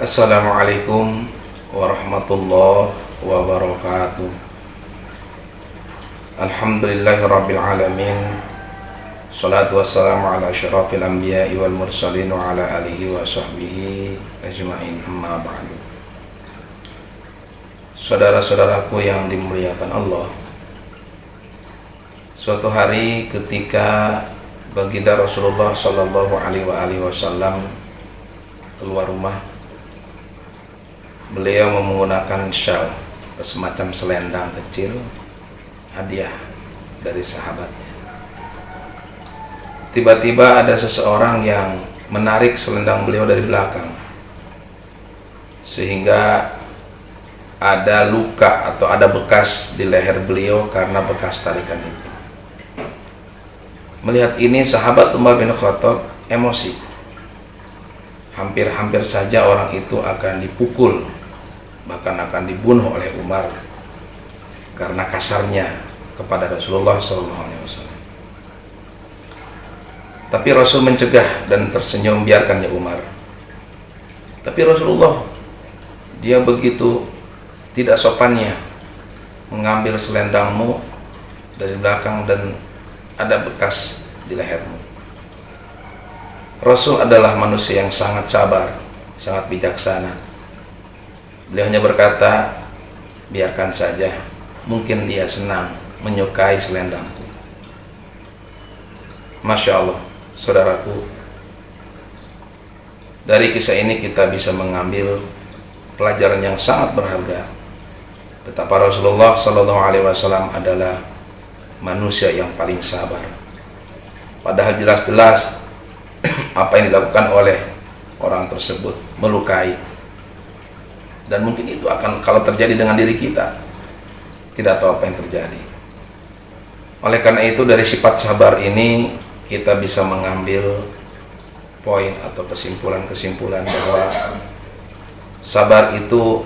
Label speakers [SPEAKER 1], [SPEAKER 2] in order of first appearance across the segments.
[SPEAKER 1] Assalamualaikum warahmatullahi wabarakatuh. Alhamdulillahirabbil alamin. Salatu wassalamu ala asyrafil anbiya'i wal mursalin wa ala alihi wa sahbihi ajma'in, amma ba'du. Saudara-saudaraku yang dimuliakan Allah, suatu hari ketika baginda Rasulullah sallallahu alaihi wasallam keluar rumah, beliau menggunakan syal, semacam selendang kecil, hadiah dari sahabatnya. Tiba-tiba ada seseorang yang menarik selendang beliau dari belakang, sehingga ada luka atau ada bekas di leher beliau karena bekas tarikan itu. Melihat ini, sahabat Umar bin Khattab emosi. Hampir-hampir saja orang itu akan dipukul, bahkan akan dibunuh oleh Umar karena kasarnya kepada Rasulullah SAW. Tapi Rasul mencegah dan tersenyum, biarkannya Umar. Tapi Rasulullah, dia begitu tidak sopannya mengambil selendangmu dari belakang dan ada bekas di lehermu. Rasul adalah manusia yang sangat sabar, sangat bijaksana. Beliau hanya berkata, biarkan saja, mungkin dia senang, menyukai selendangku. Masya Allah, saudaraku, dari kisah ini kita bisa mengambil pelajaran yang sangat berharga. Betapa Rasulullah SAW adalah manusia yang paling sabar. Padahal jelas-jelas apa yang dilakukan oleh orang tersebut melukai, dan mungkin itu akan, kalau terjadi dengan diri kita, tidak tahu apa yang terjadi. Oleh karena itu, dari sifat sabar ini kita bisa mengambil poin atau kesimpulan-kesimpulan bahwa sabar itu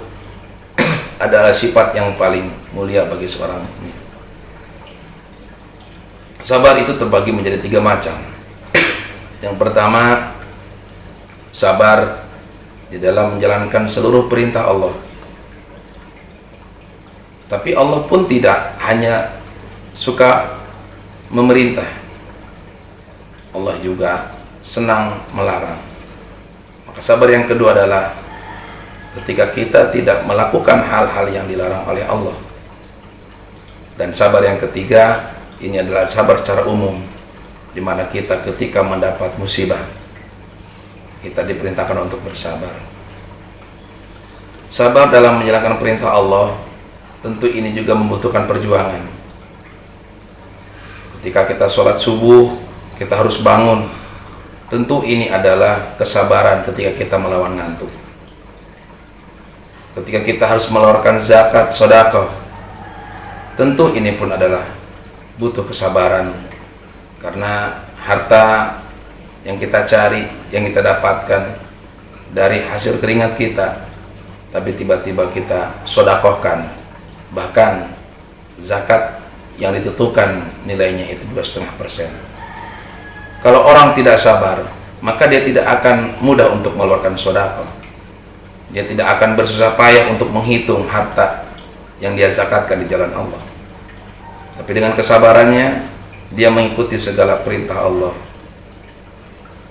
[SPEAKER 1] adalah sifat yang paling mulia bagi seorang mukmin. Sabar itu terbagi menjadi 3 macam. Yang pertama, sabar di dalam menjalankan seluruh perintah Allah. Tapi Allah pun tidak hanya suka memerintah, Allah juga senang melarang. Maka sabar yang kedua adalah ketika kita tidak melakukan hal-hal yang dilarang oleh Allah. Dan sabar yang ketiga, ini adalah sabar secara umum, di mana kita ketika mendapat musibah, kita diperintahkan untuk bersabar. Sabar dalam menjalankan perintah Allah, tentu ini juga membutuhkan perjuangan. Ketika kita sholat subuh, kita harus bangun. Tentu ini adalah kesabaran ketika kita melawan ngantuk. Ketika kita harus mengeluarkan zakat, sedekah, tentu ini pun adalah butuh kesabaran. Karena harta yang kita cari, yang kita dapatkan dari hasil keringat kita, tapi tiba-tiba kita sedekahkan, bahkan zakat yang ditentukan nilainya itu 2,5%. Kalau orang tidak sabar, maka dia tidak akan mudah untuk mengeluarkan sedekah. Dia tidak akan bersusah payah untuk menghitung harta yang dia zakatkan di jalan Allah. Tapi dengan kesabarannya, dia mengikuti segala perintah Allah.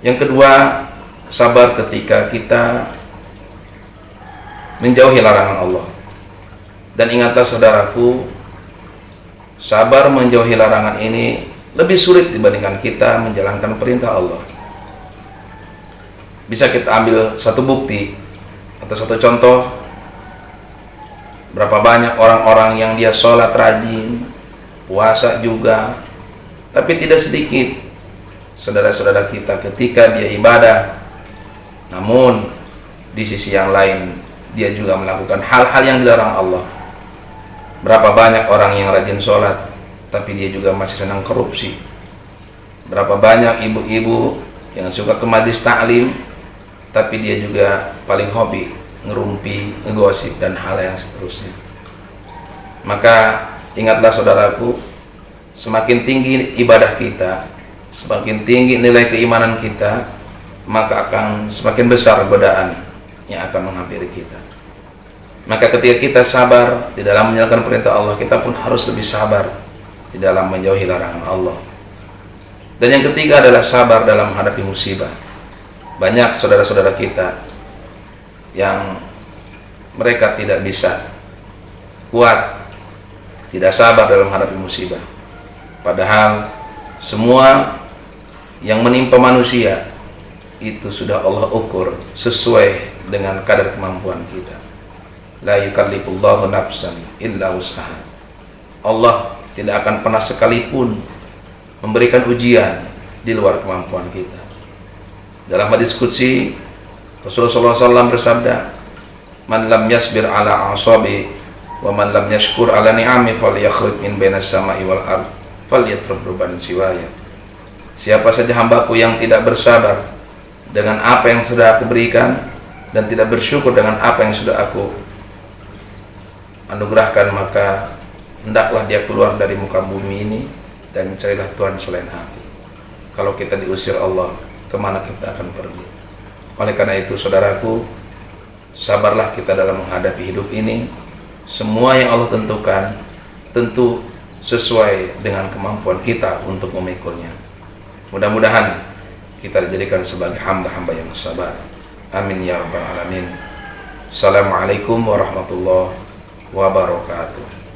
[SPEAKER 1] Yang kedua, sabar ketika kita menjauhi larangan Allah. Dan ingatlah saudaraku, sabar menjauhi larangan ini lebih sulit dibandingkan kita menjalankan perintah Allah. Bisa kita ambil satu bukti atau satu contoh. Berapa banyak orang-orang yang dia sholat rajin, puasa juga, tapi tidak sedikit saudara-saudara kita ketika dia ibadah, namun di sisi yang lain dia juga melakukan hal-hal yang dilarang Allah. Berapa banyak orang yang rajin sholat, tapi dia juga masih senang korupsi. Berapa banyak ibu-ibu yang suka ke majelis taklim, tapi dia juga paling hobi ngerumpi, ngegosip, dan hal yang seterusnya. Maka ingatlah saudaraku, semakin tinggi ibadah kita, semakin tinggi nilai keimanan kita, maka akan semakin besar godaan yang akan menghampiri kita. Maka ketika kita sabar di dalam menjalankan perintah Allah, kita pun harus lebih sabar di dalam menjauhi larangan Allah. Dan yang ketiga adalah sabar dalam menghadapi musibah. Banyak saudara-saudara kita yang mereka tidak bisa kuat, tidak sabar dalam menghadapi musibah. Padahal semua yang menimpa manusia itu sudah Allah ukur sesuai dengan kadar kemampuan kita. La yukallifullahu nafsan illa wus'aha. Allah tidak akan pernah sekalipun memberikan ujian di luar kemampuan kita. Dalam hadis qudsi Rasulullah SAW bersabda, "Man lam yasbir ala asabi wa man lam yashkur ala ni'ami falyakhruj min bainas sama'i wal ard falyatrub ruban siwaya." Siapa saja hambaku yang tidak bersabar dengan apa yang sudah aku berikan dan tidak bersyukur dengan apa yang sudah aku anugerahkan, maka hendaklah dia keluar dari muka bumi ini dan mencarilah Tuhan selain aku. Kalau kita diusir Allah, kemana kita akan pergi? Oleh karena itu, saudaraku, sabarlah kita dalam menghadapi hidup ini. Semua yang Allah tentukan tentu sesuai dengan kemampuan kita untuk memikulnya. Mudah-mudahan kita dijadikan sebagai hamba-hamba yang sabar. Amin ya rabbal alamin. Assalamualaikum warahmatullahi wabarakatuh.